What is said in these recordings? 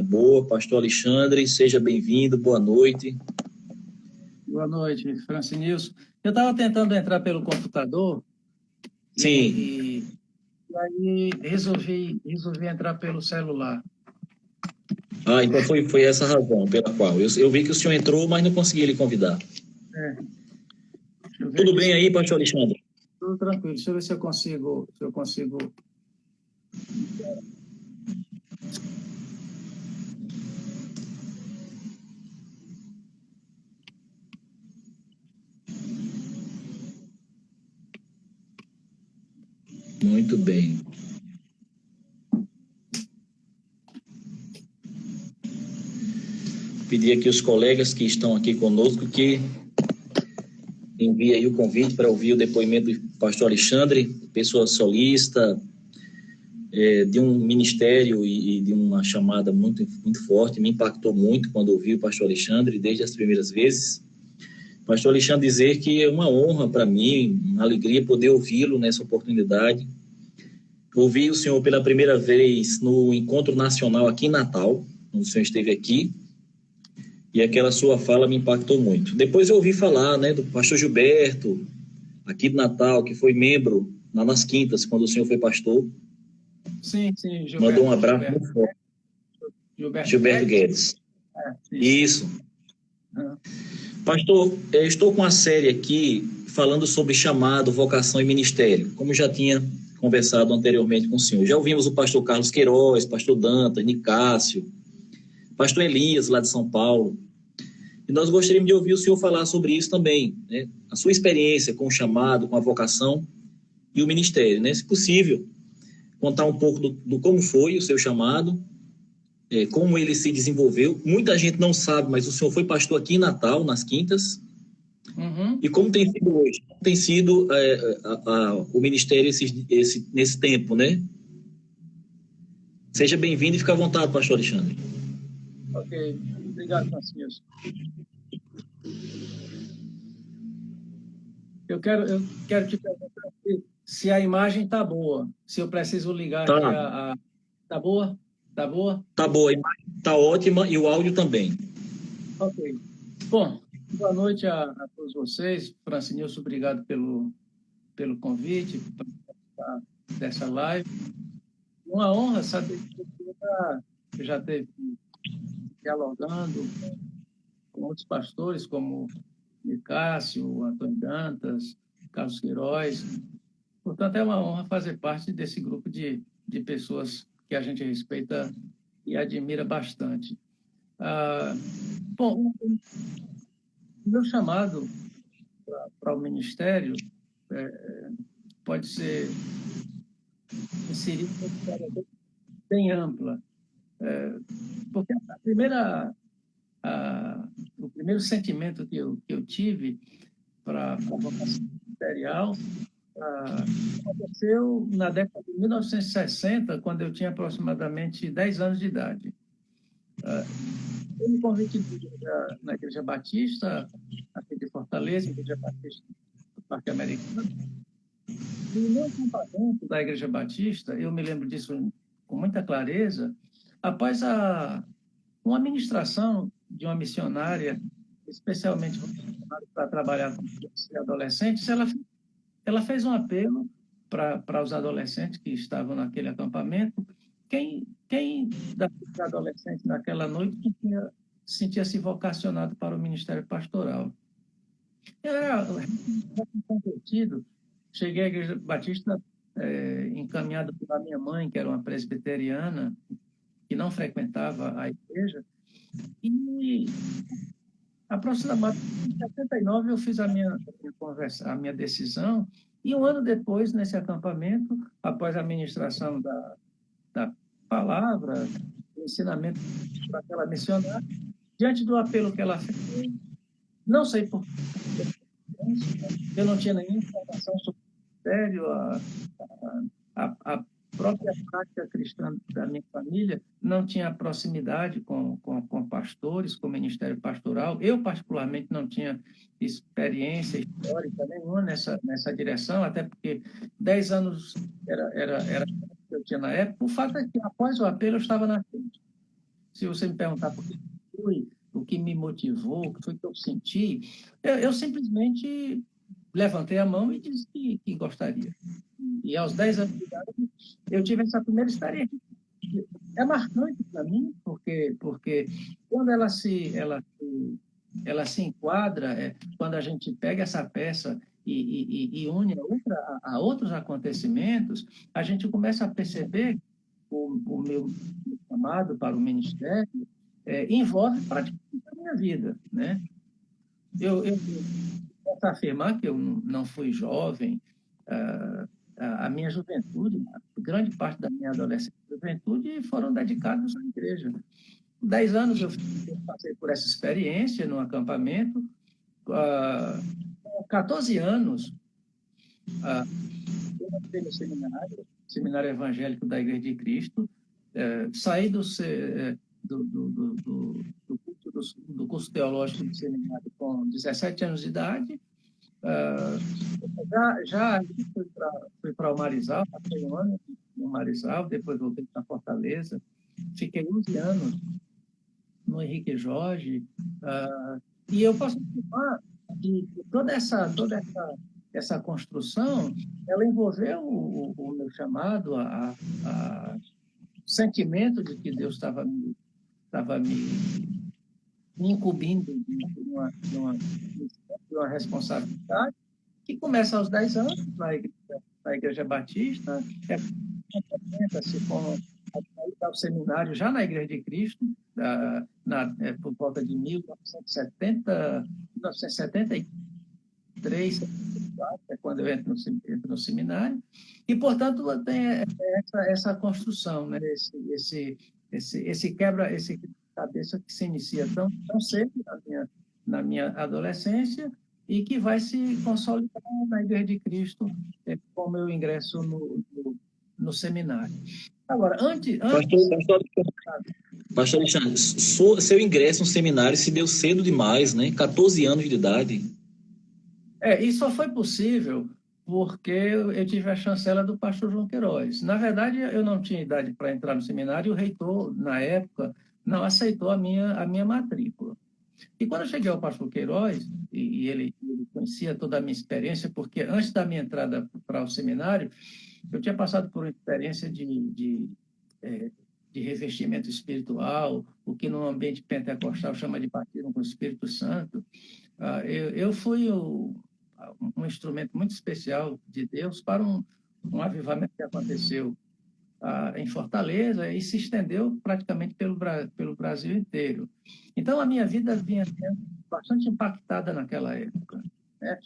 Boa, pastor Alexandre, seja bem-vindo, boa noite. Boa noite, Francinilson. Eu estava tentando entrar pelo computador. Sim. E aí resolvi entrar pelo celular. Então foi essa a razão pela qual. Eu vi que o senhor entrou, mas não consegui lhe convidar. Tudo bem aí, pastor Alexandre? Tudo tranquilo. Deixa eu ver se eu consigo. Muito bem. Pedir aqui aos colegas que estão aqui conosco que enviem aí o convite para ouvir o depoimento do pastor Alexandre, pessoa solista, de um ministério e de uma chamada muito, muito forte. Me impactou muito quando ouvi o pastor Alexandre, desde as primeiras vezes. Pastor Alexandre, dizer que é uma honra para mim, uma alegria poder ouvi-lo nessa oportunidade. Ouvi o senhor pela primeira vez no Encontro Nacional aqui em Natal, quando o senhor esteve aqui, e aquela sua fala me impactou muito. Depois eu ouvi falar, do pastor Gilberto, aqui de Natal, que foi membro lá nas Quintas, quando o senhor foi pastor. Sim, Gilberto. Mandou um abraço muito forte. Gilberto Guedes. Isso. Pastor, eu estou com uma série aqui falando sobre chamado, vocação e ministério, como já tinha conversado anteriormente com o senhor. Já ouvimos o pastor Carlos Queiroz, pastor Dantas, Nicásio, pastor Elias, lá de São Paulo. E nós gostaríamos de ouvir o senhor falar sobre isso também, a sua experiência com o chamado, com a vocação e o ministério, Se possível, contar um pouco do como foi o seu chamado, como ele se desenvolveu. Muita gente não sabe, mas o senhor foi pastor aqui em Natal, nas Quintas. Uhum. E como tem sido hoje? Como tem sido o ministério nesse tempo, Seja bem-vindo e fique à vontade, pastor Alexandre. Ok. Obrigado, Francisco. Eu quero te perguntar se a imagem está boa, se eu preciso ligar aqui a... Está boa? Está boa? Está boa, a imagem está ótima e o áudio também. Ok. Bom, boa noite a todos vocês. Francinilson, obrigado pelo convite, para participar dessa live. Uma honra saber que você já esteve dialogando com outros pastores, como Nicásio, Antônio Dantas, Carlos Queiroz. Portanto, é uma honra fazer parte desse grupo de pessoas que a gente respeita e admira bastante. Bom, o meu chamado para o ministério pode ser inserido em uma história bem ampla, porque o primeiro sentimento que eu tive para a vocação ministerial aconteceu na década de 1960, quando eu tinha aproximadamente 10 anos de idade. Eu me converti na Igreja Batista, aqui de Fortaleza, Igreja Batista do Parque Americano. E no acampamento da Igreja Batista, eu me lembro disso com muita clareza, após uma ministração de uma missionária, especialmente para trabalhar com adolescentes, ela fez um apelo para os adolescentes que estavam naquele acampamento. Quem dos adolescentes naquela noite sentia-se vocacionado para o ministério pastoral? Eu era convertido, cheguei à Igreja Batista encaminhado pela minha mãe, que era uma presbiteriana, que não frequentava a igreja, e aproximadamente em 79 eu fiz a minha decisão, e um ano depois, nesse acampamento, após a ministração da palavra, o ensinamento para aquela missionária, diante do apelo que ela fez, não sei por que, eu não tinha nenhuma informação sobre o ministério, a própria prática cristã da minha família não tinha proximidade com pastores, com o ministério pastoral. Eu, particularmente, não tinha experiência histórica nenhuma nessa direção, até porque 10 anos era o que eu tinha na época. O fato é que, após o apelo, eu estava na frente. se você me perguntar por que fui, o que me motivou, o que foi que eu senti, eu simplesmente levantei a mão e disse que gostaria. E aos 10 anos de idade, eu tive essa primeira experiência. É marcante para mim, porque quando ela se enquadra, quando a gente pega essa peça e une a outros acontecimentos, a gente começa a perceber o meu chamado para o ministério envolve praticamente a minha vida, né? Eu posso afirmar que eu não fui jovem, a minha juventude, grande parte da minha adolescência e juventude foram dedicados à igreja. 10 anos eu passei por essa experiência no acampamento, 14 anos eu entrei no seminário evangélico da Igreja de Cristo, saí do curso teológico do seminário com 17 anos de idade. Já fui para o Marizal, passei um ano no Marizal, depois voltei para Fortaleza, fiquei 11 anos no Henrique Jorge, e eu posso afirmar que toda essa construção, ela envolveu o meu chamado, a sentimento de que Deus estava me incumbindo de uma responsabilidade, que começa aos 10 anos, na Igreja Batista, se com o seminário já na Igreja de Cristo, por volta de 1973, é quando eu entro no seminário, e, portanto, tem essa construção, né? esse quebra-cabeça que se inicia tão cedo na minha adolescência e que vai se consolidar na Igreja de Cristo com o meu ingresso no seminário. Agora, Pastor Alexandre, seu ingresso no seminário se deu cedo demais, né? 14 anos de idade. E só foi possível porque eu tive a chancela do pastor João Queiroz. Na verdade, eu não tinha idade para entrar no seminário e o reitor, na época, não aceitou a minha matrícula. E quando eu cheguei ao pastor Queiroz, e ele conhecia toda a minha experiência, porque antes da minha entrada para o seminário, eu tinha passado por uma experiência de revestimento espiritual, o que no ambiente pentecostal chama de batismo com o Espírito Santo. Eu fui um instrumento muito especial de Deus para um avivamento que aconteceu em Fortaleza e se estendeu praticamente pelo Brasil inteiro. Então, a minha vida vinha sendo bastante impactada naquela época. Né?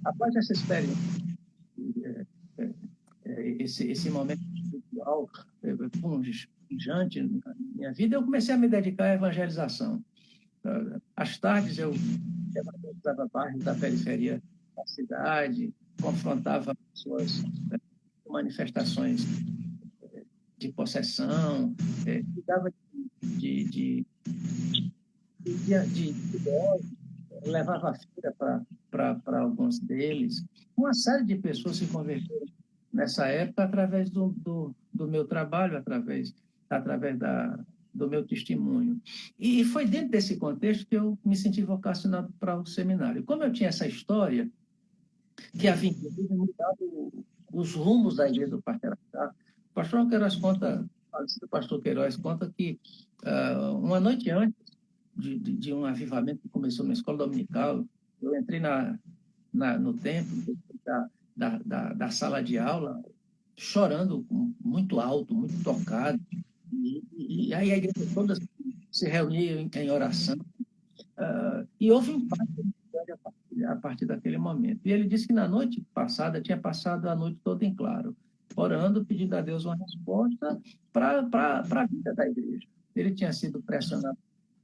Após essa experiência, esse momento espiritual pungente na minha vida, eu comecei a me dedicar à evangelização. Às tardes, eu estava bairros da periferia da cidade, confrontava pessoas manifestações de possessão, cuidava de levava a filha para alguns deles. Uma série de pessoas se converteram nessa época através do meu trabalho, através do meu testemunho. E foi dentro desse contexto que eu me senti vocacionado para o seminário. Como eu tinha essa história, que havia mudado os rumos da igreja do Parque Araxá, o pastor Queiroz conta, o pastor Queiroz conta que uma noite antes de um avivamento que começou na escola dominical, eu entrei no templo da sala de aula, chorando muito alto, muito tocado, e aí a igreja toda se reunia em oração, e houve um impacto a partir daquele momento. E ele disse que na noite passada, tinha passado a noite toda em claro, orando, pedindo a Deus uma resposta para a vida da igreja. Ele tinha sido pressionado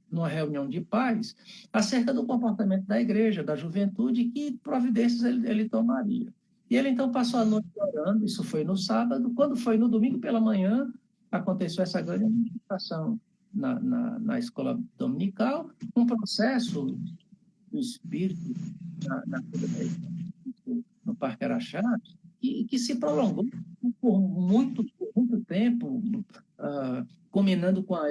numa reunião de paz acerca do comportamento da igreja, da juventude, e que providências ele tomaria. E ele, então, passou a noite orando, isso foi no sábado. Quando foi no domingo pela manhã, aconteceu essa grande manifestação na escola dominical, um processo do Espírito no Parque Araxá, que se prolongou por muito tempo, combinando com a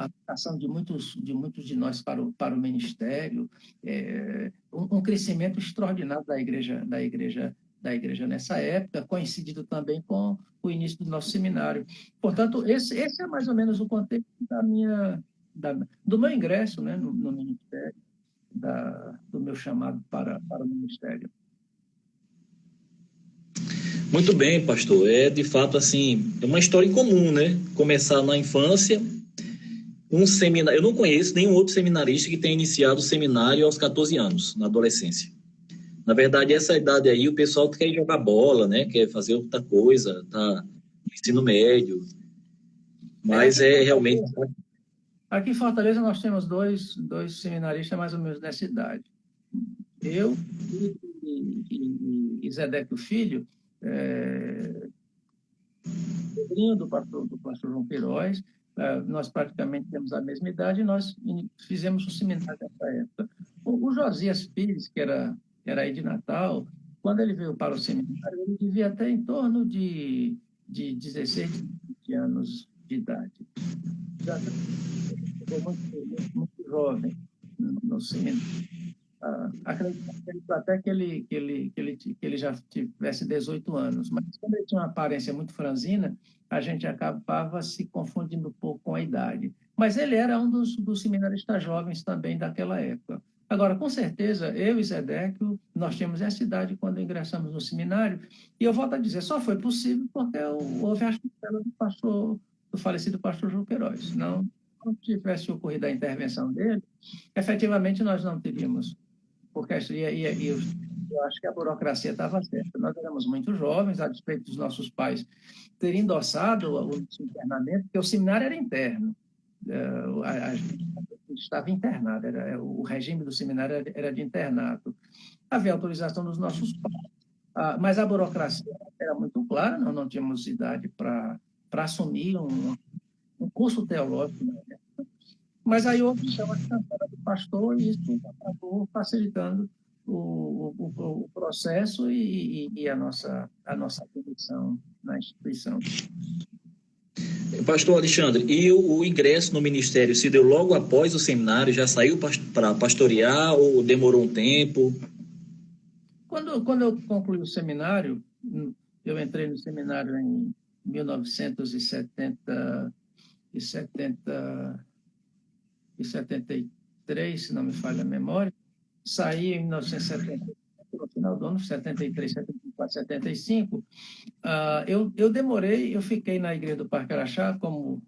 aplicação de muitos de nós para o ministério, um crescimento extraordinário da igreja nessa época, coincidido também com o início do nosso seminário. Portanto, esse é mais ou menos o contexto do meu ingresso, né, no ministério, do meu chamado para o ministério. Muito bem, pastor. De fato, assim, é uma história em comum, né? Começar na infância, um seminário. Eu não conheço nenhum outro seminarista que tenha iniciado o seminário aos 14 anos, na adolescência. Na verdade, essa idade aí, o pessoal quer jogar bola, né? Quer fazer outra coisa, tá no ensino médio. Mas realmente... Aqui em Fortaleza nós temos dois seminaristas mais ou menos dessa idade. Eu e Zedeco Filho, sobrinho do pastor João Queiroz, nós praticamente temos a mesma idade e nós fizemos o seminário nessa época. O Josias Pires, que era aí de Natal, quando ele veio para o seminário, ele devia ter em torno de 16, 20 anos de idade. Já ficou muito jovem no seminário. Acredito até que ele já tivesse 18 anos, mas como ele tinha uma aparência muito franzina, a gente acabava se confundindo um pouco com a idade. Mas ele era um dos seminaristas jovens também daquela época. Agora, com certeza, eu e Zedeco, nós tínhamos essa idade quando ingressamos no seminário, e eu volto a dizer, só foi possível porque houve a tutela do falecido pastor João Queiroz. Não tivesse ocorrido a intervenção dele, efetivamente nós não teríamos, porque eu acho que a burocracia estava certa. Nós éramos muito jovens, a despeito dos nossos pais terem endossado o internamento, porque o seminário era interno. A gente estava internado, o regime do seminário era de internato. Havia autorização dos nossos pais, mas a burocracia era muito clara, nós não tínhamos idade para assumir um curso teológico, né? Mas aí houve chama de cancela do pastor e isso acabou facilitando o processo e a nossa admissão na instituição. Pastor Alexandre, e o ingresso no ministério se deu logo após o seminário? Já saiu para pastorear ou demorou um tempo? Quando eu concluí o seminário, eu entrei no seminário em 1973, se não me falha a memória, saí em 1970, no final do ano, 73, 74, 75. Eu demorei, eu fiquei na igreja do Parque Araxá como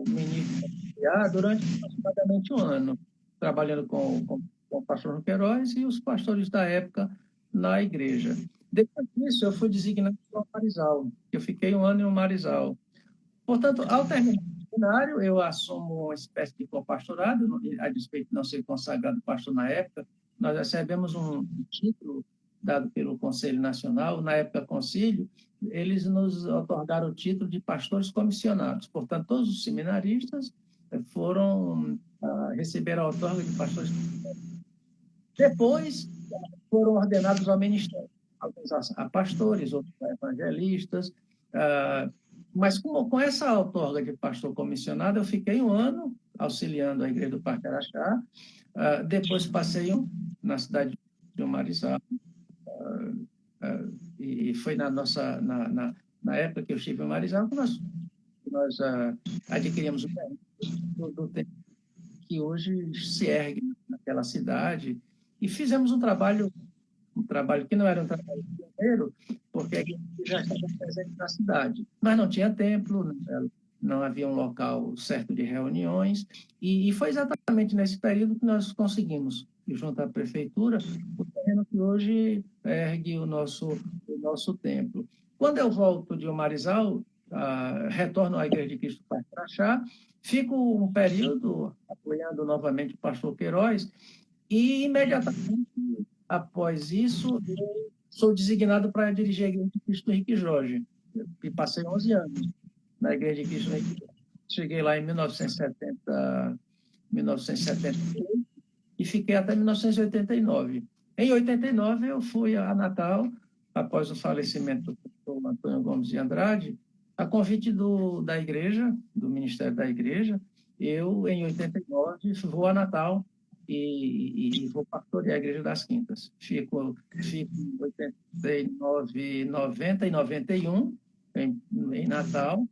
ministro durante aproximadamente um ano, trabalhando com o pastor João Queiroz e os pastores da época na igreja. Depois disso, eu fui designado para o Marizal. Eu fiquei um ano em um Marizal. Portanto, ao terminar o seminário, eu assumo uma espécie de co-pastorado, a despeito de não ser consagrado pastor na época. Nós recebemos um título dado pelo Conselho Nacional, na época concílio, eles nos otorgaram o título de pastores comissionados. Portanto, todos os seminaristas receberam a outorga de pastores comissionados. Depois, foram ordenados ao ministério, alguns a pastores, outros a evangelistas, mas com essa outorga de pastor comissionado, eu fiquei um ano auxiliando a igreja do Parque Araxá, depois passei na cidade de Marizal, e foi na época que eu estive em Marizal que nós adquirimos o do tempo que hoje se ergue naquela cidade, e fizemos um trabalho que não era um trabalho pioneiro, porque a igreja já estava presente na cidade, mas não tinha templo, não havia um local certo de reuniões, e foi exatamente nesse período que nós conseguimos, junto à prefeitura, o terreno que hoje ergue o nosso templo. Quando eu volto de Marizal, retorno à Igreja de Cristo Parque Araxá, fico um período apoiando novamente o pastor Queiroz, e imediatamente após isso, eu sou designado para dirigir a Igreja de Cristo Henrique Jorge, e passei 11 anos na Igreja de Cristo Henrique Jorge. Cheguei lá em 1978 e fiquei até 1989. Em 89, eu fui a Natal, após o falecimento do pastor Antônio Gomes de Andrade, a convite da igreja, do Ministério da Igreja, eu, em 89, vou a Natal e vou pastorear a Igreja das Quintas. Fico em 89, 90 e 91 em Natal.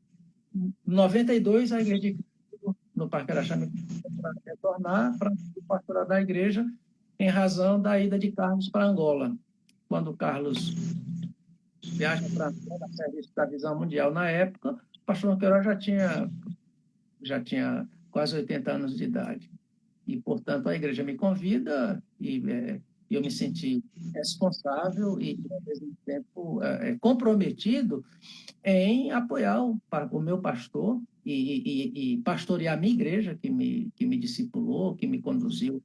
Em 92, a Igreja de Cristo, no Parque Araxá, me convidou para retornar para o pastorado da igreja, em razão da ida de Carlos para Angola. Quando Carlos viaja para Angola, a serviço da Visão Mundial, na época, o pastor Queiroz já tinha quase 80 anos de idade. E, portanto, a igreja me convida e eu me senti responsável e, ao mesmo tempo, comprometido em apoiar o meu pastor e pastorear a minha igreja, que me discipulou, que me conduziu,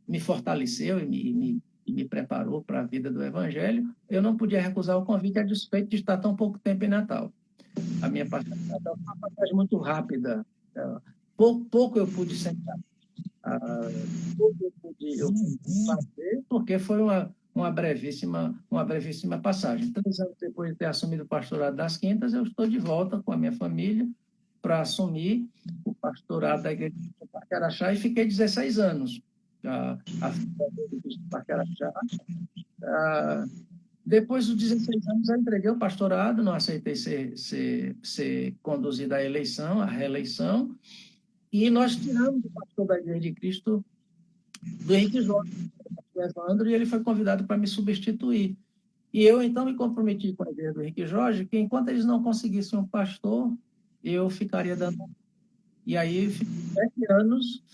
me fortaleceu e me preparou para a vida do Evangelho. Eu não podia recusar o convite a despeito de estar tão pouco tempo em Natal. A minha passagem em Natal foi uma passagem muito rápida. Pouco eu pude sentar. Pouco eu pude fazer, porque foi uma brevíssima passagem. 3 anos depois de ter assumido o pastorado das Quintas, eu estou de volta com a minha família para assumir o pastorado da Igreja do Parque Araxá e fiquei 16 anos à frente da Igreja do Parque Araxá. Depois dos 16 anos, eu entreguei o pastorado, não aceitei ser conduzido à reeleição, e nós tiramos o pastor da Igreja de Cristo do Henrique Jorge, o Evandro, e ele foi convidado para me substituir. E eu, então, me comprometi com a igreja do Henrique Jorge que, enquanto eles não conseguissem um pastor, eu ficaria dando. E aí, fiquei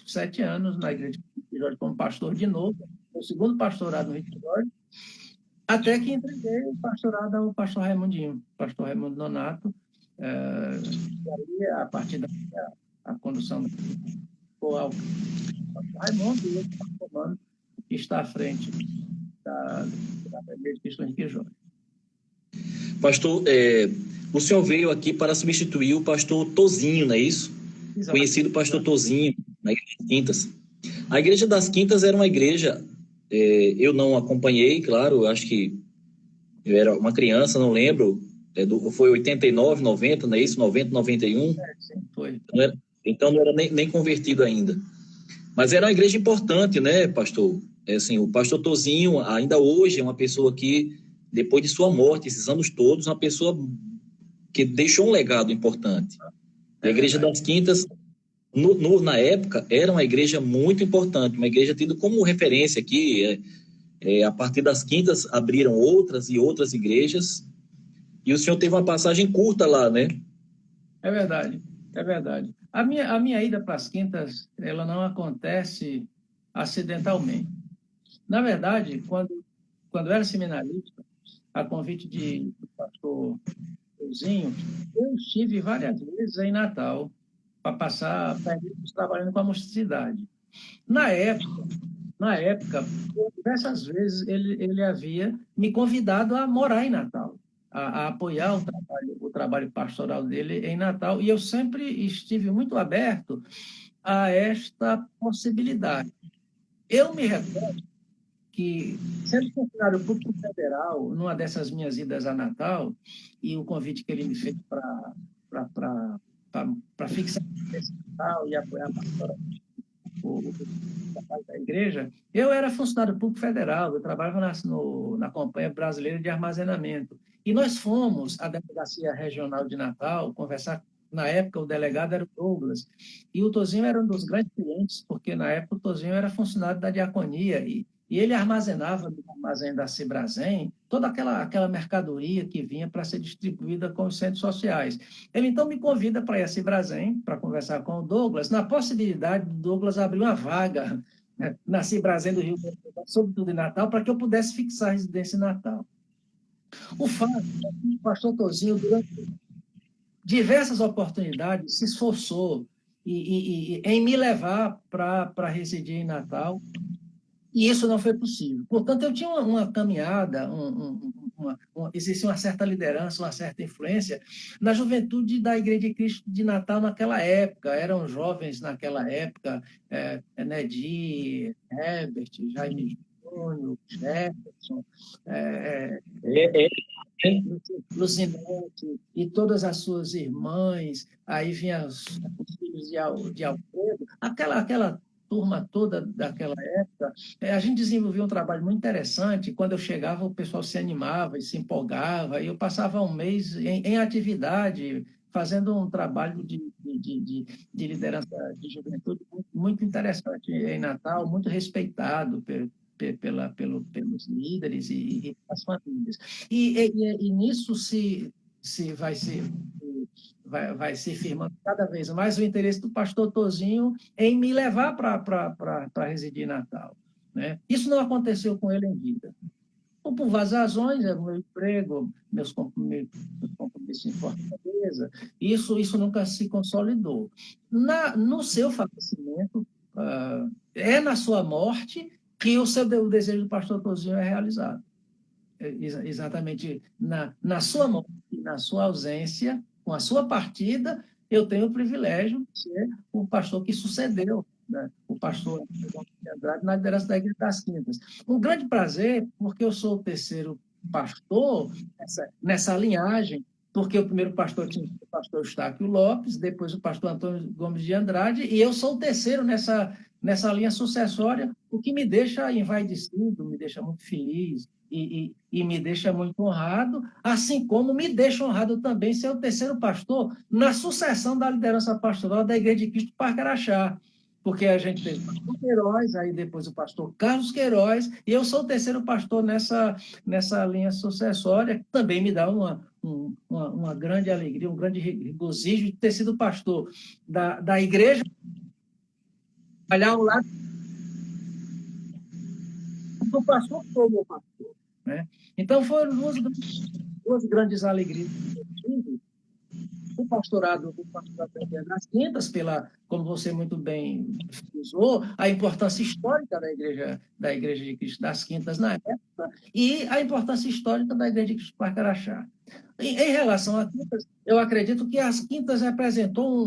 7 anos na igreja do Henrique Jorge como pastor de novo, o segundo pastorado do Henrique Jorge, até que entreguei o pastorado ao pastor Raimundinho, pastor Raimundo Nonato. E aí, a partir daí, a condução ficou ao Raimundo e eu estou tomando, que está à frente da igreja de Cristo Henrique Jorge. Pastor, o senhor veio aqui para substituir o pastor Tozinho, não é isso? Exatamente. Conhecido pastor Tozinho, na Igreja das Quintas. A Igreja das Quintas era uma igreja, eu não acompanhei, claro, acho que eu era uma criança, não lembro, foi 89, 90, não é isso? 90, 91? Sim, foi. Então não era nem convertido ainda. Mas era uma igreja importante, né, pastor? Assim, o pastor Tozinho, ainda hoje, é uma pessoa que, depois de sua morte, esses anos todos, uma pessoa que deixou um legado importante. A Igreja das Quintas, na época, era uma igreja muito importante, uma igreja tida como referência aqui. A partir das Quintas, abriram outras e outras igrejas, e o senhor teve uma passagem curta lá, né? É verdade. A minha ida para as Quintas, ela não acontece acidentalmente. Na verdade, quando eu era seminarista, a convite do pastor Euzinho, eu estive várias vezes em Natal para passar períodos trabalhando com a mocidade. Na época, diversas vezes ele havia me convidado a morar em Natal, a apoiar o trabalho pastoral dele em Natal, e eu sempre estive muito aberto a esta possibilidade. Eu me recordo que, sendo funcionário público federal, numa dessas minhas idas a Natal, e o convite que ele me fez para fixar esse Natal e apoiar o trabalho da igreja, eu era funcionário público federal, eu trabalhava na Companhia Brasileira de Armazenamento. E nós fomos à Delegacia Regional de Natal conversar. Na época, o delegado era o Douglas, e o Tozinho era um dos grandes clientes, porque, na época, o Tozinho era funcionário da diaconia, e ele armazenava no armazém da Cibrazen toda aquela mercadoria que vinha para ser distribuída com os centros sociais. Ele, então, me convida para ir a Cibrazen, para conversar com o Douglas, na possibilidade do Douglas abrir uma vaga, né, na Cibrazen do Rio Grande do Sul, sobretudo em Natal, para que eu pudesse fixar a residência em Natal. O fato é que o pastor Tozinho, durante diversas oportunidades, se esforçou em me levar para residir em Natal, e isso não foi possível. Portanto, eu tinha uma caminhada, existia uma certa liderança, uma certa influência na juventude da Igreja de Cristo de Natal naquela época. Eram jovens naquela época, Nedir, Herbert, Jaime Antônio, Jefferson, É, é, é. Lucinete e todas as suas irmãs, aí vinha os filhos de Alfredo, aquela turma toda daquela época, a gente desenvolveu um trabalho muito interessante. Quando eu chegava, o pessoal se animava e se empolgava, e eu passava um mês em atividade, fazendo um trabalho de liderança de juventude muito interessante em Natal, muito respeitado pelos líderes e as famílias. E nisso se vai se firmando cada vez mais o interesse do pastor Tozinho em me levar para residir em Natal, né? Isso não aconteceu com ele em vida. Ou por várias razões, é o meu emprego, meus compromissos em Fortaleza, isso nunca se consolidou. No seu falecimento, é na sua morte que o desejo do pastor Tozinho é realizado. Exatamente na sua morte, na sua ausência, com a sua partida, eu tenho o privilégio de ser o pastor que sucedeu, né, o pastor Andrade na liderança da Igreja das Quintas. Um grande prazer, porque eu sou o terceiro pastor nessa linhagem, porque o primeiro pastor tinha o pastor Eustáquio Lopes, depois o pastor Antônio Gomes de Andrade, e eu sou o terceiro nessa linha sucessória, o que me deixa envaidecido, me deixa muito feliz, e me deixa muito honrado, assim como me deixa honrado também ser o terceiro pastor na sucessão da liderança pastoral da Igreja de Cristo Parque Araxá, porque a gente teve o pastor Queiroz, aí depois o pastor Carlos Queiroz, e eu sou o terceiro pastor nessa linha sucessória, que também me dá uma grande alegria, um grande regozijo de ter sido pastor da igreja, olhar ao lado do pastor como pastor, né? Então, foram duas grandes alegrias que eu tive. O pastorado das Quintas, como você muito bem frisou, a importância histórica da Igreja de Cristo das Quintas na época e a importância histórica da Igreja de Cristo Parque Araxá. Em relação a Quintas, eu acredito que as Quintas representou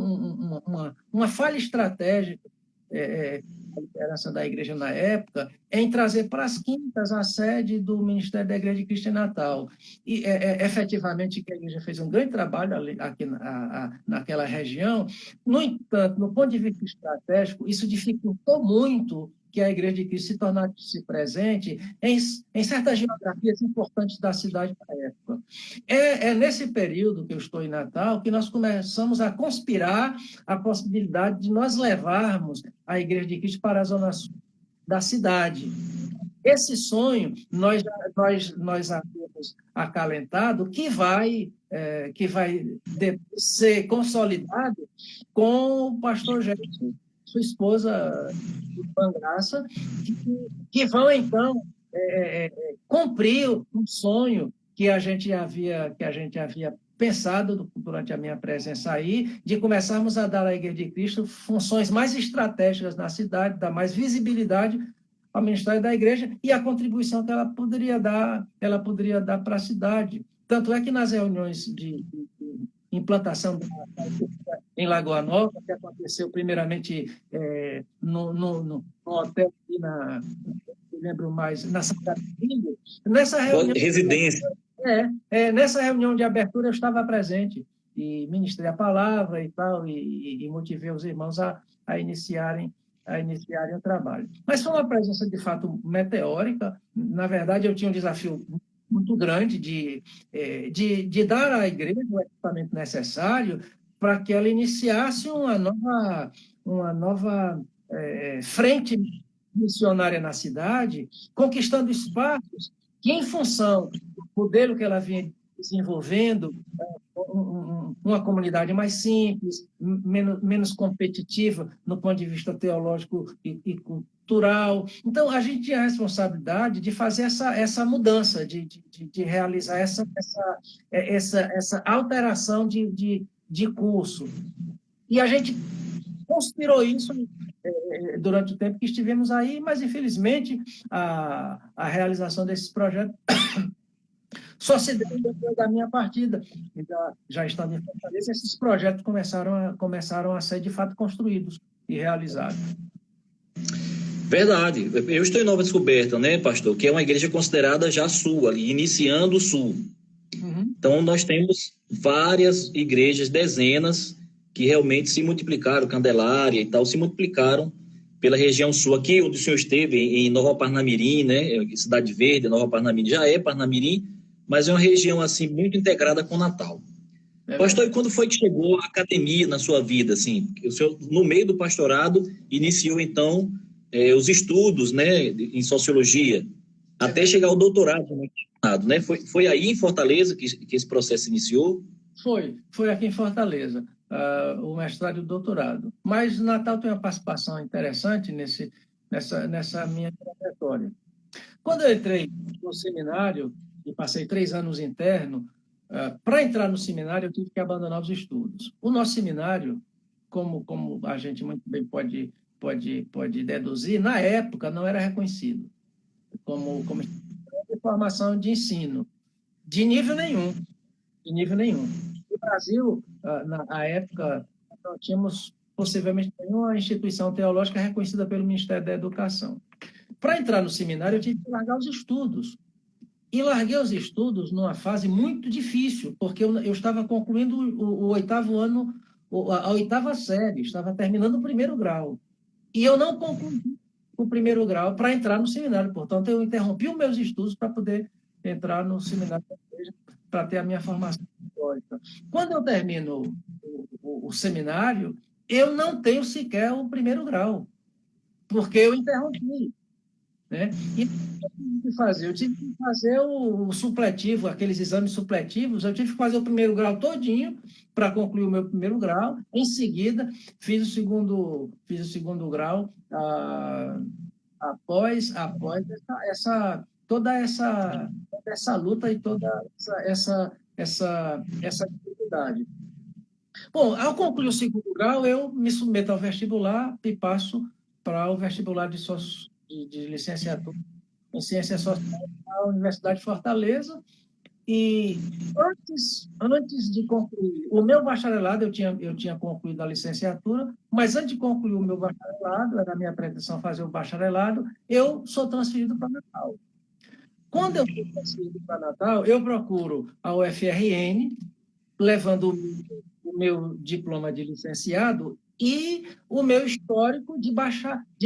uma falha estratégica a liderança da igreja na época, em trazer para as Quintas a sede do Ministério da Igreja de Cristo em Natal. E, efetivamente, que a igreja fez um grande trabalho aqui naquela região. No entanto, no ponto de vista estratégico, isso dificultou muito que a Igreja de Cristo se tornasse presente em certas geografias importantes da cidade na época. É nesse período que eu estou em Natal que nós começamos a conspirar a possibilidade de nós levarmos a Igreja de Cristo para a zona sul da cidade. Esse sonho nós havíamos acalentado que vai ser consolidado com o pastor Gerson, sua esposa, Ivan Graça, que vão, então, cumprir um sonho que a gente havia pensado durante a minha presença aí, de começarmos a dar à Igreja de Cristo funções mais estratégicas na cidade, dar mais visibilidade ao ministério da igreja e a contribuição que ela poderia dar para a cidade. Tanto é que nas reuniões de implantação em Lagoa Nova, que aconteceu primeiramente no hotel aqui não lembro mais, na Santa Filho, nessa reunião... Residência. Nessa reunião de abertura eu estava presente e ministrei a palavra e tal, e motivei os irmãos a iniciarem o trabalho. Mas foi uma presença, de fato, meteórica. Na verdade, eu tinha um desafio muito grande de dar à igreja o equipamento necessário para que ela iniciasse uma nova frente missionária na cidade, conquistando espaços que, em função do modelo que ela vinha desenvolvendo, uma comunidade mais simples, menos competitiva no ponto de vista teológico e cultural. Então, a gente tinha a responsabilidade de fazer essa mudança, de realizar essa alteração de curso. E a gente conspirou isso durante o tempo que estivemos aí, mas, infelizmente, a realização desses projetos só se deu depois da minha partida. Já estando em Fortaleza, esses projetos começaram a ser, de fato, construídos e realizados. Verdade. Eu estou em Nova Descoberta, né, pastor? Que é uma igreja considerada já sul, ali, iniciando o sul. Então, nós temos várias igrejas, dezenas, que realmente se multiplicaram, Candelária e tal, se multiplicaram pela região sul. Aqui, onde o senhor esteve, em Nova Parnamirim, né, Cidade Verde, Nova Parnamirim, já é Parnamirim, mas é uma região, assim, muito integrada com Natal. Pastor, e quando foi que chegou a academia na sua vida, assim? O senhor, no meio do pastorado, iniciou, então, os estudos, né, em sociologia, até chegar ao doutorado, né? Foi aí em Fortaleza que esse processo iniciou? Foi aqui em Fortaleza, o mestrado e o doutorado. Mas Natal tem uma participação interessante nessa minha trajetória. Quando eu entrei no seminário e passei 3 anos interno, para entrar no seminário eu tive que abandonar os estudos. O nosso seminário, como a gente muito bem pode deduzir, na época não era reconhecido como formação de ensino, de nível nenhum. No Brasil, na época, não tínhamos possivelmente nenhuma instituição teológica reconhecida pelo Ministério da Educação. Para entrar no seminário, eu tive que largar os estudos. E larguei os estudos numa fase muito difícil, porque eu estava concluindo o 8º ano, a 8ª série, estava terminando o 1º grau. E eu não concluí o 1º grau para entrar no seminário. Portanto, eu interrompi os meus estudos para poder entrar no seminário da igreja, para ter a minha formação teológica. Quando eu termino o seminário, eu não tenho sequer o 1º grau, porque eu interrompi. Né? E eu tive que fazer o supletivo, aqueles exames supletivos, eu tive que fazer o 1º grau todinho para concluir o meu 1º grau. Em seguida, fiz o segundo grau após toda essa luta e toda essa dificuldade. Bom, ao concluir o 2º grau, eu me submeto ao vestibular e passo para o vestibular de licenciatura em Ciências Sociais na Universidade de Fortaleza. E antes de concluir o meu bacharelado, eu tinha concluído a licenciatura, mas antes de concluir o meu bacharelado, era a minha pretensão fazer o bacharelado, eu sou transferido para Natal. Quando eu sou transferido para Natal, eu procuro a UFRN, levando o meu diploma de licenciado e o meu histórico de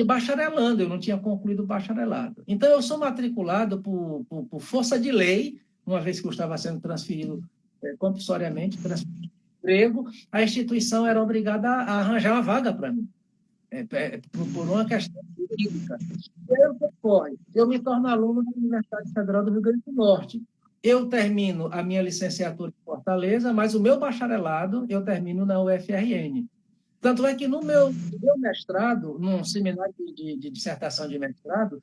bacharelando. Eu não tinha concluído o bacharelado. Então, eu sou matriculado por força de lei, uma vez que eu estava sendo transferido compulsoriamente, transferido de emprego, a instituição era obrigada a arranjar uma vaga para mim, por uma questão jurídica. Eu me torno aluno da Universidade Federal do Rio Grande do Norte. Eu termino a minha licenciatura em Fortaleza, mas o meu bacharelado eu termino na UFRN. Tanto é que no meu mestrado, num seminário de dissertação de mestrado,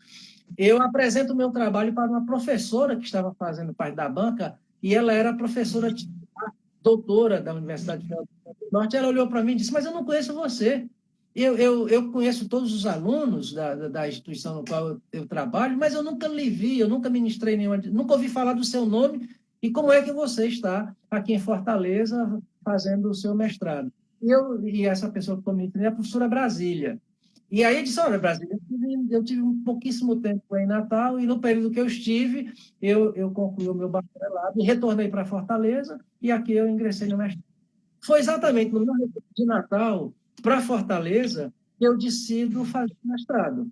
eu apresento o meu trabalho para uma professora que estava fazendo parte da banca, e ela era professora doutora da Universidade Federal do Rio Grande do Norte. Ela olhou para mim e disse: mas eu não conheço você. Eu conheço todos os alunos da instituição no qual eu trabalho, mas eu nunca lhe vi, eu nunca ministrei nenhuma, nunca ouvi falar do seu nome, e como é que você está aqui em Fortaleza fazendo o seu mestrado? E essa pessoa que comigo é a professora Brasília. E aí eu disse: olha, Brasília, eu tive um pouquíssimo tempo em Natal, e no período que eu estive, eu concluí o meu bacharelado e retornei para Fortaleza, e aqui eu ingressei no mestrado. Foi exatamente no meu retorno de Natal para Fortaleza que eu decido fazer mestrado.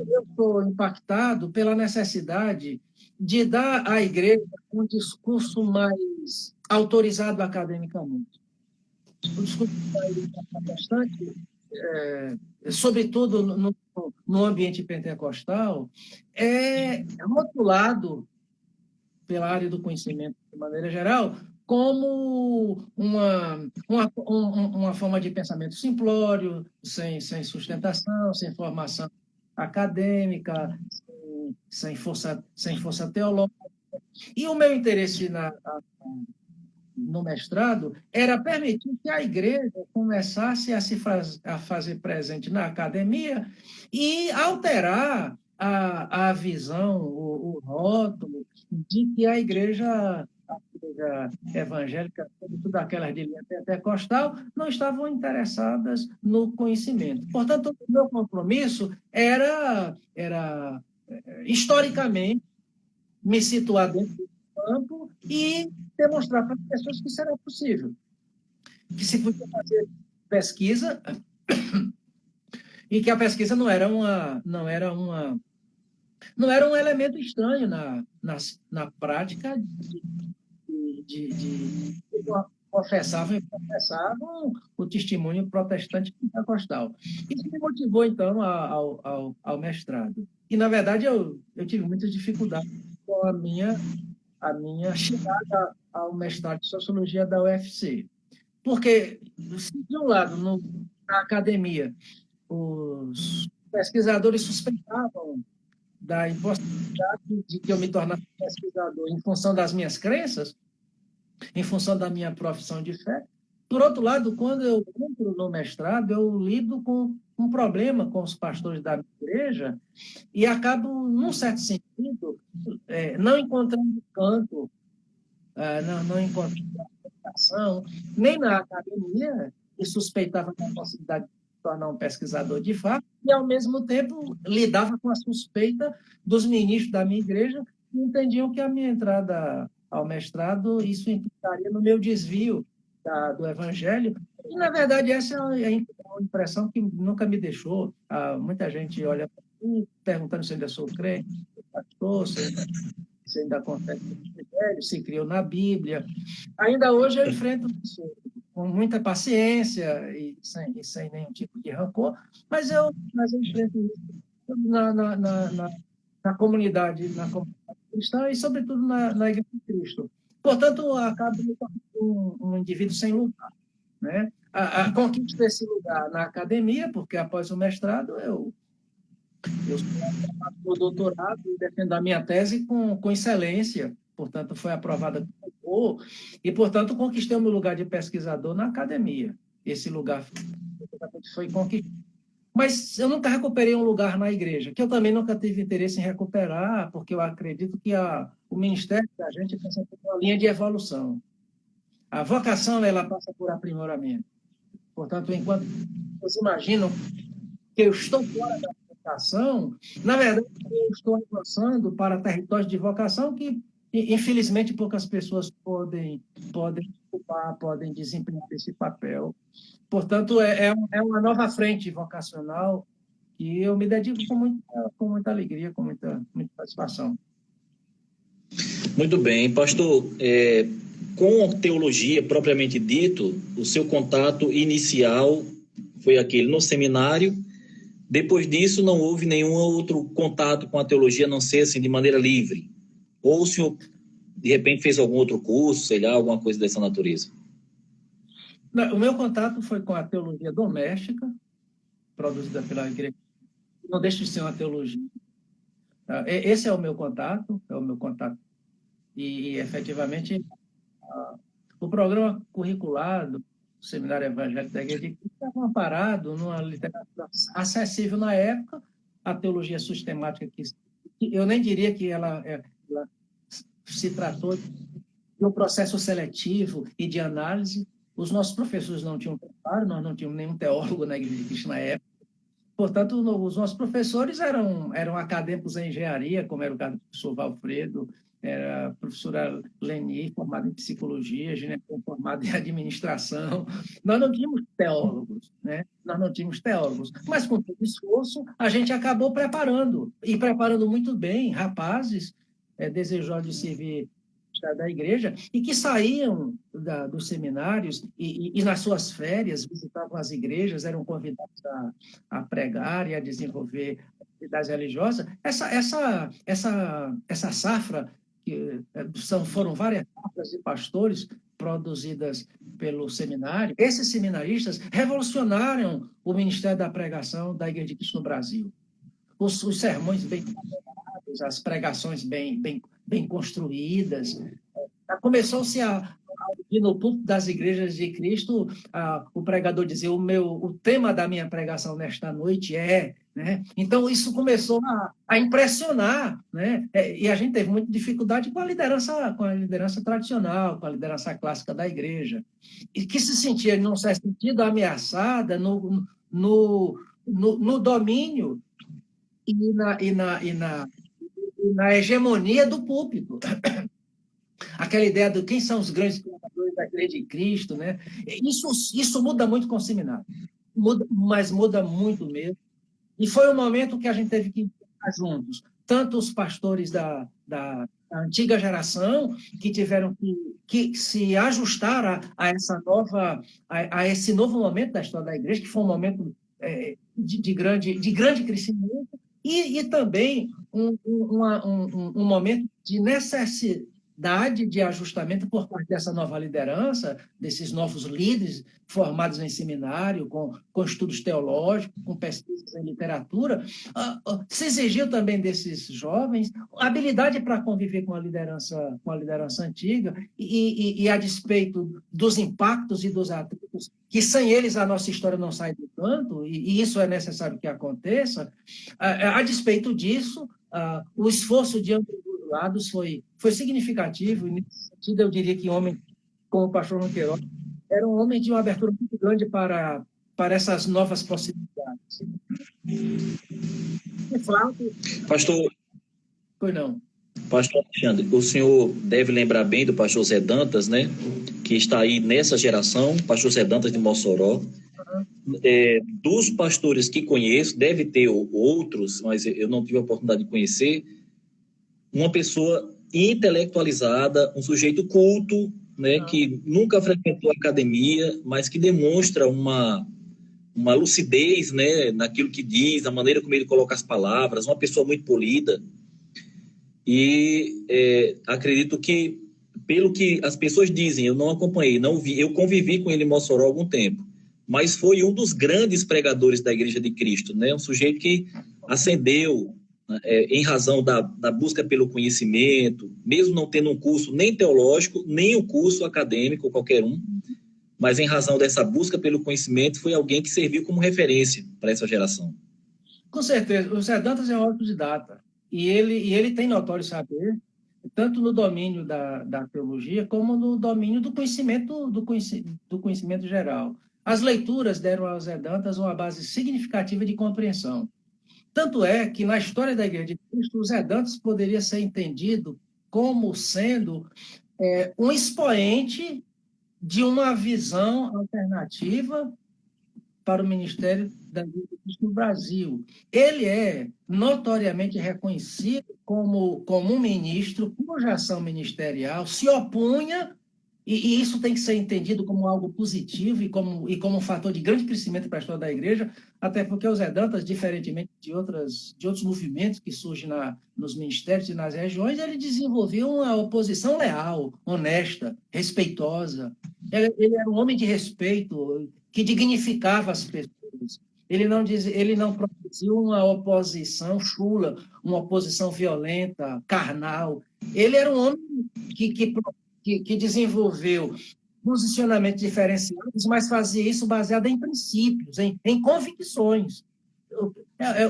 Eu estou impactado pela necessidade de dar à igreja um discurso mais autorizado academicamente. O discurso da igreja protestante, sobretudo no ambiente pentecostal, é rotulado pela área do conhecimento de maneira geral como uma forma de pensamento simplório, sem sustentação, sem formação acadêmica, sem força teológica. E o meu interesse no mestrado era permitir que a igreja começasse a fazer presente na academia e alterar a visão, o rótulo de que a igreja igreja evangélica, sobretudo aquelas de linha pentecostal, não estavam interessadas no conhecimento. Portanto, o meu compromisso era historicamente, me situar dentro do campo e demonstrar para as pessoas que isso era possível, que se podia fazer pesquisa e que a pesquisa não era um elemento estranho na prática de professavam o testemunho protestante pentecostal. Isso me motivou, então, ao mestrado. E, na verdade, eu tive muitas dificuldades com a minha chegada ao mestrado de Sociologia da UFC. Porque, se de um lado, na academia, os pesquisadores suspeitavam da impossibilidade de que eu me tornasse pesquisador em função das minhas crenças, em função da minha profissão de fé. Por outro lado, quando eu entro no mestrado, eu lido com um problema com os pastores da minha igreja e acabo, num certo sentido, não encontrando canto, não encontrando aplicação, nem na academia, que suspeitava da possibilidade de tornar um pesquisador de fato, e, ao mesmo tempo, lidava com a suspeita dos ministros da minha igreja, que entendiam que a minha entrada ao mestrado, isso implicaria no meu desvio do evangelho. E, na verdade, essa é uma impressão que nunca me deixou. Muita gente olha para mim perguntando se ainda sou crente, pastor, se ainda confessa o evangelho, se criou na Bíblia. Ainda hoje eu enfrento isso com muita paciência e sem nenhum tipo de rancor, mas eu enfrento isso na comunidade cristã e, sobretudo, na Igreja de Cristo. Portanto, acabo me tornando um indivíduo sem lugar, né? A conquista desse lugar na academia, porque após o mestrado eu sou doutorado e defendo a minha tese com excelência, portanto, foi aprovada e, portanto, conquistei o meu lugar de pesquisador na academia. Esse lugar foi conquistado. Mas eu nunca recuperei um lugar na igreja, que eu também nunca tive interesse em recuperar, porque eu acredito que o ministério da gente passa por uma linha de evolução. A vocação, ela passa por aprimoramento. Portanto, enquanto vocês imaginam que eu estou fora da vocação, na verdade, eu estou avançando para territórios de vocação que, infelizmente, poucas pessoas podem ocupar, podem desempenhar esse papel. Portanto, é uma nova frente vocacional que eu me dedico com muita alegria, com muita satisfação. Muito bem. Pastor, com a teologia propriamente dito, o seu contato inicial foi aquele no seminário. Depois disso, não houve nenhum outro contato com a teologia, a não ser assim, de maneira livre? Ou o senhor, de repente, fez algum outro curso, sei lá, alguma coisa dessa natureza? O meu contato foi com a teologia doméstica, produzida pela igreja. Não deixa de ser uma teologia. Esse é o meu contato, E, efetivamente, o programa curricular do Seminário Evangélico da Igreja de Cristo estava amparado numa literatura acessível na época, a teologia sistemática, que eu nem diria que ela se tratou de um processo seletivo e de análise. Os nossos professores não tinham preparo, nós não tínhamos nenhum teólogo na Igreja de Cristo na época. Portanto, os nossos professores eram acadêmicos em engenharia, como era o caso do professor Valfredo, era a professora Leni, formada em psicologia, Gineco, formada em administração. Nós não tínhamos teólogos, né? Mas, com todo esforço, a gente acabou preparando muito bem rapazes desejosos de servir da igreja e que saíam dos seminários e nas suas férias visitavam as igrejas, eram convidados a pregar e a desenvolver atividades religiosas. Essa safra, foram várias safras de pastores produzidas pelo seminário, esses seminaristas revolucionaram o ministério da pregação da Igreja de Cristo no Brasil. Os sermões bem trabalhados, as pregações bem construídas. Começou-se a ouvir no púlpito das igrejas de Cristo o pregador dizer: o tema da minha pregação nesta noite é né? Então, isso começou a impressionar, né? E a gente teve muita dificuldade com a liderança tradicional, com a liderança clássica da igreja, e que se sentia, num certo sentido, ameaçada no domínio e na hegemonia do púlpito. Aquela ideia de quem são os grandes pensadores da igreja de Cristo, né? Isso muda muito com o seminário, mas muda muito mesmo. E foi um momento que a gente teve que estar juntos, tanto os pastores da antiga geração, que tiveram que se ajustar a esse novo momento da história da igreja, que foi um momento de grande crescimento, e também um momento de necessidade de ajustamento por parte dessa nova liderança, desses novos líderes formados em seminário, com estudos teológicos, com pesquisas em literatura. Se exigiu também desses jovens habilidade para conviver com a liderança antiga, e a despeito dos impactos e dos atritos, que sem eles a nossa história não sai do canto, e isso é necessário que aconteça. A despeito disso, o esforço de ambos os lados foi significativo, e nesse sentido eu diria que homem como o pastor Ronqueiroz era um homem de uma abertura muito grande para essas novas possibilidades. Pastor, Pois não. Pastor Alexandre, o senhor deve lembrar bem do pastor Zé Dantas, né? Que está aí nessa geração, pastor Zé Dantas de Mossoró. Dos pastores que conheço, deve ter outros, mas eu não tive a oportunidade de conhecer, uma pessoa intelectualizada, um sujeito culto, né, que nunca frequentou a academia, mas que demonstra uma lucidez, né, naquilo que diz, na maneira como ele coloca as palavras, uma pessoa muito polida. E acredito que, pelo que as pessoas dizem, eu não acompanhei, não vi, eu convivi com ele em Mossoró há algum tempo, mas foi um dos grandes pregadores da Igreja de Cristo, né, um sujeito que ascendeu em razão da busca pelo conhecimento, mesmo não tendo um curso nem teológico, nem um curso acadêmico, qualquer um, mas em razão dessa busca pelo conhecimento, foi alguém que serviu como referência para essa geração. Com certeza. O Zé Dantas é um autodidata, e ele tem notório saber, tanto no domínio da teologia, como no domínio do conhecimento geral. As leituras deram ao Zé Dantas uma base significativa de compreensão. Tanto é que, na história da Igreja de Cristo, o Zé Dantas poderia ser entendido como sendo um expoente de uma visão alternativa para o ministério da Igreja de Cristo no Brasil. Ele é notoriamente reconhecido como um ministro cuja ação ministerial se opunha, e isso tem que ser entendido como algo positivo e como um fator de grande crescimento para a história da igreja, até porque o Zé Dantas, diferentemente de outros movimentos que surgem nos ministérios e nas regiões, ele desenvolveu uma oposição leal, honesta, respeitosa. Ele era um homem de respeito, que dignificava as pessoas. Ele não produziu uma oposição chula, uma oposição violenta, carnal. Ele era um homem que desenvolveu posicionamentos diferenciados, mas fazia isso baseado em princípios, em convicções.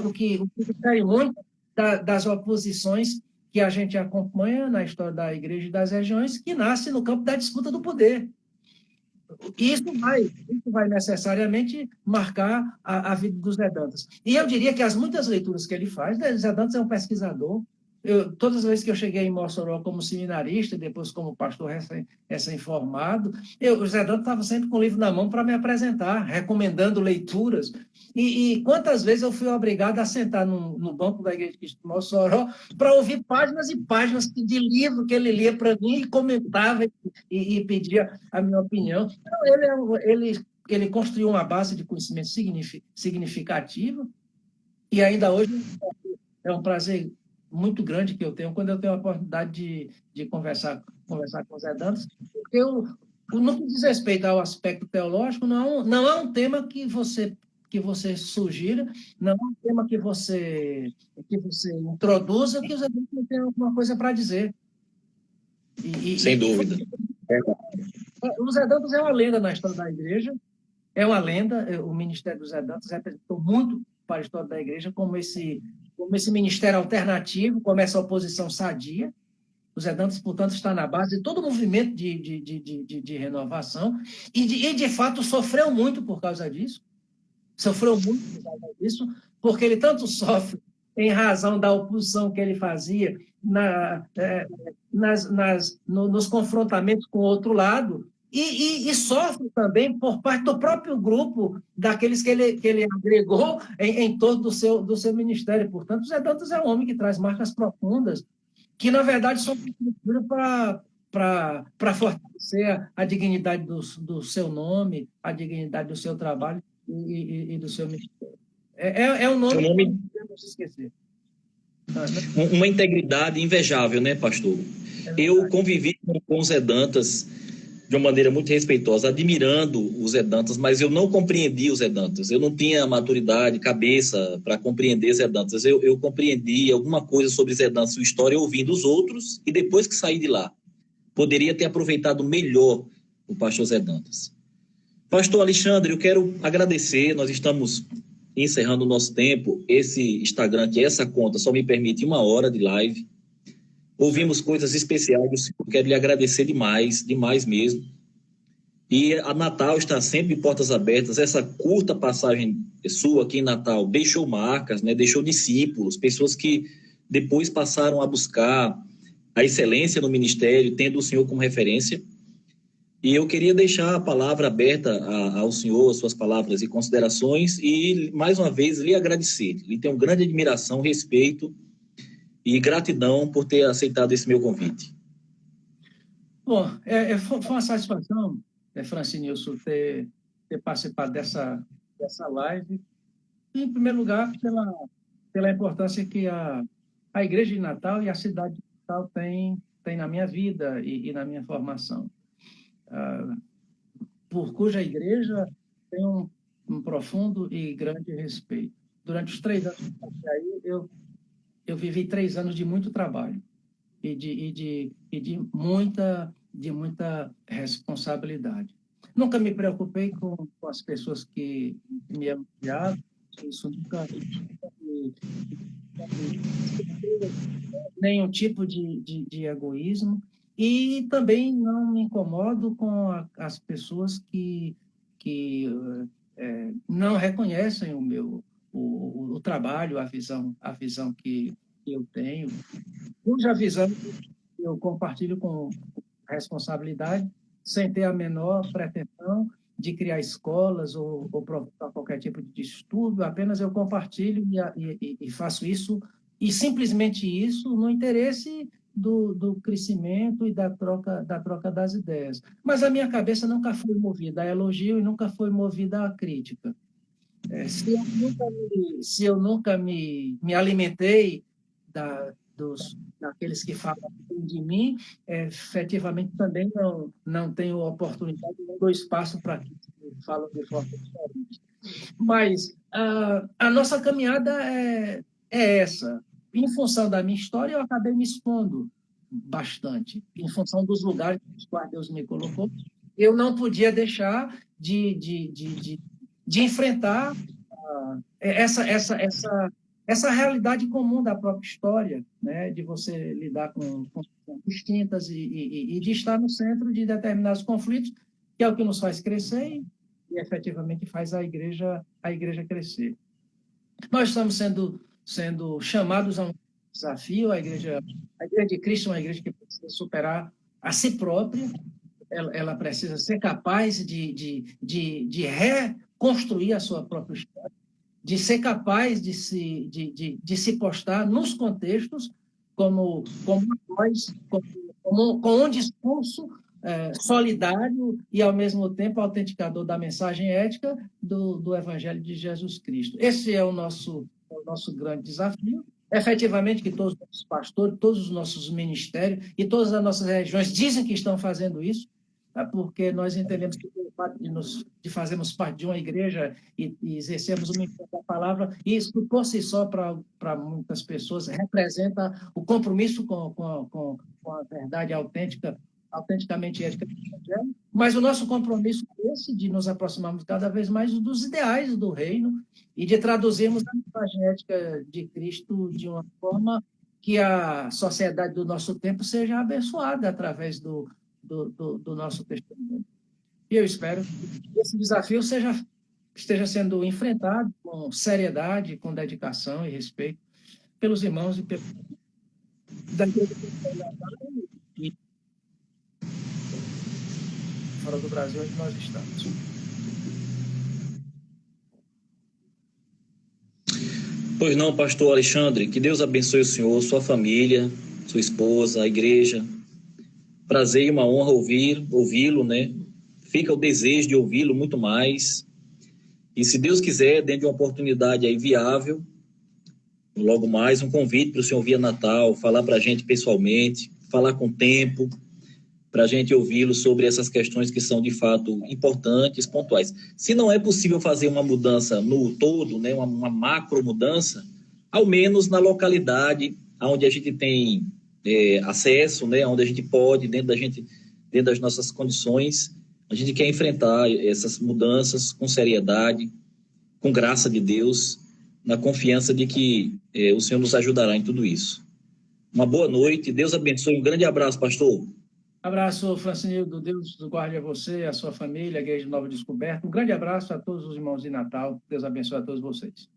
O que difere muito das oposições que a gente acompanha na história da igreja e das regiões, que nasce no campo da disputa do poder. Isso vai necessariamente marcar a vida do Zé Dantas. E eu diria que as muitas leituras que ele faz, Zé Dantas é um pesquisador. Todas as vezes que eu cheguei em Mossoró como seminarista, depois como pastor recém-formado, o Zé Dantas estava sempre com o livro na mão para me apresentar, recomendando leituras. E quantas vezes eu fui obrigado a sentar no banco da Igreja de Cristo de Mossoró para ouvir páginas e páginas de livro que ele lia para mim e comentava e pedia a minha opinião. Então, ele construiu uma base de conhecimento significativa, e ainda hoje é um prazer muito grande que eu tenho quando eu tenho a oportunidade de conversar com o Zé Dantas, porque no que diz respeito ao aspecto teológico, não é um tema que você sugira, não é um tema que você introduza, que o Zé Dantas não tem alguma coisa para dizer. Sem dúvida. O Zé Dantas é uma lenda na história da igreja, é uma lenda. O ministério do Zé Dantas representou muito para a história da igreja como esse ministério alternativo, como essa oposição sadia. Os Zedantas, portanto, está na base de todo o movimento de renovação e, de fato, sofreu muito por causa disso. Sofreu muito por causa disso, porque ele tanto sofre em razão da oposição que ele fazia nos confrontamentos com o outro lado, e sofre também por parte do próprio grupo daqueles que ele agregou em torno do seu ministério. Portanto, Zé Dantas é um homem que traz marcas profundas, que, na verdade, são para fortalecer a dignidade do seu nome, a dignidade do seu trabalho e do seu ministério. É um nome que não podemos esquecer. Uma integridade invejável, né, pastor? Eu convivi com o Zé Dantas de uma maneira muito respeitosa, admirando o Zé Dantas, mas eu não compreendi o Zé Dantas. Eu não tinha maturidade, cabeça para compreender Zé Dantas. Eu compreendi alguma coisa sobre Zé Dantas, sua história, ouvindo os outros, e depois que saí de lá, poderia ter aproveitado melhor o pastor Zé Dantas. Pastor Alexandre, eu quero agradecer, nós estamos encerrando o nosso tempo. Esse Instagram aqui, essa conta, só me permite 1 hora de live. Ouvimos coisas especiais do senhor, quero lhe agradecer demais, demais mesmo. E a Natal está sempre de portas abertas. Essa curta passagem sua aqui em Natal deixou marcas, né? Deixou discípulos, pessoas que depois passaram a buscar a excelência no ministério, tendo o senhor como referência. E eu queria deixar a palavra aberta ao senhor, suas palavras e considerações, e, mais uma vez, lhe agradecer. Lhe tenho grande admiração, respeito e gratidão por ter aceitado esse meu convite. Bom, foi uma satisfação, Francinilson, ter participado dessa live. Em primeiro lugar, pela importância que a Igreja de Natal e a cidade de Natal tem na minha vida e na minha formação. Por cuja igreja tenho um profundo e grande respeito. Durante os 3 anos que passei aí, eu vivi 3 anos de muito trabalho e de muita responsabilidade. Nunca me preocupei com as pessoas que me elogiavam, isso nunca nenhum tipo de egoísmo. E também não me incomodo com as pessoas que não reconhecem o trabalho, a visão que eu tenho, cuja visão eu compartilho com responsabilidade, sem ter a menor pretensão de criar escolas ou provocar qualquer tipo de distúrbio, apenas eu compartilho e faço isso, e simplesmente isso no interesse do crescimento e da troca das ideias. Mas a minha cabeça nunca foi movida a elogio e nunca foi movida a crítica. Se eu nunca me alimentei daqueles que falam de mim, efetivamente também não tenho oportunidade, não dou espaço para que falam de forma diferente. Mas a nossa caminhada é essa. Em função da minha história, eu acabei me expondo bastante. Em função dos lugares nos quais Deus me colocou, eu não podia deixar de enfrentar essa realidade comum da própria história, né? De você lidar com distintas e de estar no centro de determinados conflitos, que é o que nos faz crescer e efetivamente faz a igreja crescer. Nós estamos sendo chamados a um desafio. A igreja de Cristo é uma igreja que precisa superar a si própria, ela precisa ser capaz de reconstruir a sua própria história, de ser capaz de se postar nos contextos como voz, com um discurso solidário e, ao mesmo tempo, autenticador da mensagem ética do Evangelho de Jesus Cristo. Esse é o nosso grande desafio. Efetivamente, que todos os nossos pastores, todos os nossos ministérios e todas as nossas regiões dizem que estão fazendo isso, porque nós entendemos que pelo fato de fazermos parte de uma igreja e exercermos o ministério da palavra, isso por si só para muitas pessoas representa o compromisso com a verdade autêntica autenticamente ética do Evangelho, mas o nosso compromisso é esse de nos aproximarmos cada vez mais dos ideais do reino e de traduzirmos a mensagem ética de Cristo de uma forma que a sociedade do nosso tempo seja abençoada através do nosso testemunho. E eu espero que esse desafio esteja sendo enfrentado com seriedade, com dedicação e respeito pelos irmãos e da igreja e fora do Brasil, onde nós estamos. Pois não, pastor Alexandre, que Deus abençoe o senhor, sua família, sua esposa, a igreja. Prazer e uma honra ouvi-lo, né? Fica o desejo de ouvi-lo muito mais. E se Deus quiser, dentro de uma oportunidade aí viável, logo mais um convite para o senhor via Natal, falar para a gente pessoalmente, falar com tempo, para a gente ouvi-lo sobre essas questões que são de fato importantes, pontuais. Se não é possível fazer uma mudança no todo, né, uma macro mudança, ao menos na localidade onde a gente tem acesso, né, onde a gente pode, dentro das nossas condições, a gente quer enfrentar essas mudanças com seriedade, com graça de Deus, na confiança de que o Senhor nos ajudará em tudo isso. Uma boa noite, Deus abençoe, um grande abraço, pastor. Abraço, Francinildo, Deus guarde a você, a sua família, a Igreja Nova Descoberta. Um grande abraço a todos os irmãos de Natal, Deus abençoe a todos vocês.